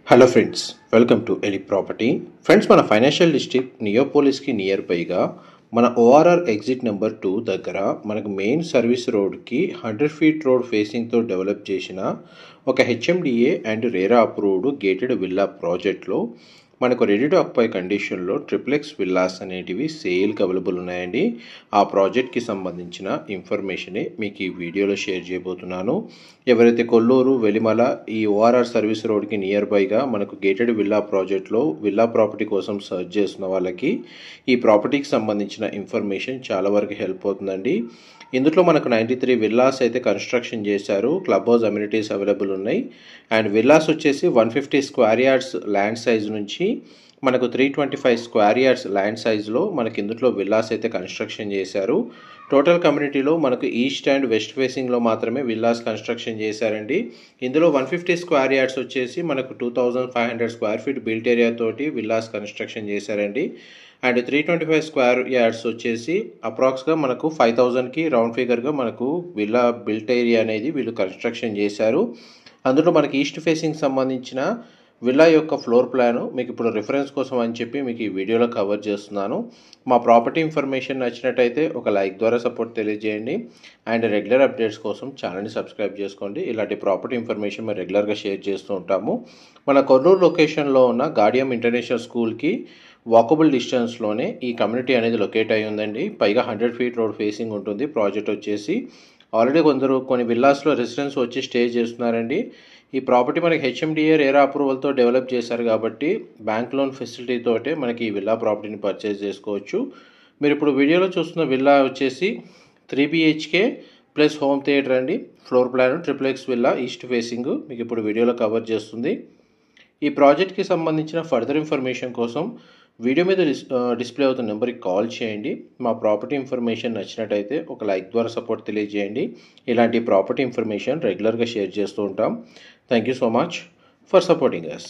Hello friends, welcome to ఎలి property. Friends, మన financial district నియోపోలిస్కి నియర్ బైగా మన ఓఆర్ఆర్ ఎగ్జిట్ నెంబర్ 2 దగ్గర మనకు మెయిన్ సర్వీస్ రోడ్కి 100 ఫీట్ రోడ్ ఫేసింగ్తో డెవలప్ చేసిన ఒక HMDA and RERA approved gated villa ప్రాజెక్ట్లో మనకు రెడీ టు ఆక్యుపై కండిషన్లో ట్రిప్లెక్స్ విల్లాస్ అనేటివి సేల్కి అవైలబుల్ ఉన్నాయండి. ఆ ప్రాజెక్ట్కి సంబంధించిన ఇన్ఫర్మేషనే మీకు ఈ వీడియోలో షేర్ చేయబోతున్నాను. ఎవరైతే కొల్లూరు, వెలిమల ఈ ఓఆర్ఆర్ సర్వీస్ రోడ్కి నియర్ బైగా మనకు గేటెడ్ విల్లా ప్రాజెక్ట్లో విల్లా ప్రాపర్టీ కోసం సర్చ్ చేస్తున్న వాళ్ళకి ఈ ప్రాపర్టీకి సంబంధించిన ఇన్ఫర్మేషన్ చాలా వరకు హెల్ప్ అవుతుందండి. ఇందులో మనకు 93 విల్లాస్ అయితే కన్స్ట్రక్షన్ చేశారు. క్లబ్ హౌస్ అమ్యూనిటీస్ అవైలబుల్ ఉన్నాయి. అండ్ విల్లాస్ వచ్చేసి 150 స్క్వేర్ యార్డ్స్ ల్యాండ్ సైజ్ నుంచి మనకు 325 స్క్వేర్ యార్డ్స్ ల్యాండ్ సైజ్లో మనకి ఇందులో విల్లాస్ అయితే కన్స్ట్రక్షన్ చేశారు. టోటల్ కమ్యూనిటీలో మనకు ఈస్ట్ అండ్ వెస్ట్ ఫేసింగ్లో మాత్రమే విల్లాస్ కన్స్ట్రక్షన్ చేశారండి. ఇందులో 150 స్క్వేర్ యార్డ్స్ వచ్చేసి మనకు 2500 స్క్వేర్ ఫీట్ బిల్ట్ ఏరియా తోటి విల్లాస్ కన్స్ట్రక్షన్ చేశారండి. అండ్ 325 స్క్వేర్ యార్డ్స్ వచ్చేసి అప్రాక్స్గా మనకు 5000కి రౌండ్ ఫిగర్గా మనకు విల్లా బిల్ట్ ఏరియా అనేది వీళ్ళు కన్స్ట్రక్షన్ చేశారు. అందులో మనకి ఈస్ట్ ఫేసింగ్ సంబంధించిన విల్లా యొక్క ఫ్లోర్ ప్లాను మీకు ఇప్పుడు రిఫరెన్స్ కోసం అని చెప్పి మీకు ఈ వీడియోలో కవర్ చేస్తున్నాను. మా ప్రాపర్టీ ఇన్ఫర్మేషన్ నచ్చినట్టయితే ఒక లైక్ ద్వారా సపోర్ట్ తెలియజేయండి. అండ్ రెగ్యులర్ అప్డేట్స్ కోసం ఛానల్ని సబ్స్క్రైబ్ చేసుకోండి. ఇలాంటి ప్రాపర్టీ ఇన్ఫర్మేషన్ మేము రెగ్యులర్గా షేర్ చేస్తూ ఉంటాము. మన కొల్లూరు లొకేషన్లో ఉన్న గాడియం ఇంటర్నేషనల్ స్కూల్కి వాకబుల్ డిస్టెన్స్లోనే ఈ కమ్యూనిటీ అనేది లొకేట్ అయి ఉందండి. పైగా 100 ఫీట్ రోడ్ ఫేసింగ్ ఉంటుంది. ప్రాజెక్ట్ వచ్చేసి ఆల్రెడీ కొన్ని విల్లాస్లో రెసిడెన్స్ వచ్చి స్టే చేస్తున్నారండి. ఈ ప్రాపర్టీ మనకి హెచ్ఎండిఏ రేరా అప్రూవల్తో డెవలప్ చేశారు కాబట్టి బ్యాంక్ లోన్ ఫెసిలిటీ తోటే మనకి ఈ విల్లా ప్రాపర్టీని పర్చేస్ చేసుకోవచ్చు. మీరు ఇప్పుడు వీడియోలో చూస్తున్న విల్లా వచ్చేసి 3 BHK ప్లస్ హోమ్ థియేటర్ అండి. Floor plan triplex villa east facing మీకు ఇప్పుడు వీడియోలో కవర్ చేస్తుంది. ఈ ప్రాజెక్ట్కి సంబంధించిన ఫర్దర్ ఇన్ఫర్మేషన్ కోసం వీడియో మీద డిస్ప్లే అవుతున్న నెంబర్కి కాల్ చేయండి. మా ప్రాపర్టీ ఇన్ఫర్మేషన్ నచ్చినట్టయితే ఒక లైక్ ద్వారా సపోర్ట్ తెలియజేయండి. ఇలాంటి ప్రాపర్టీ ఇన్ఫర్మేషన్ రెగ్యులర్గా షేర్ చేస్తూ ఉంటాం. Thank you so much for supporting us.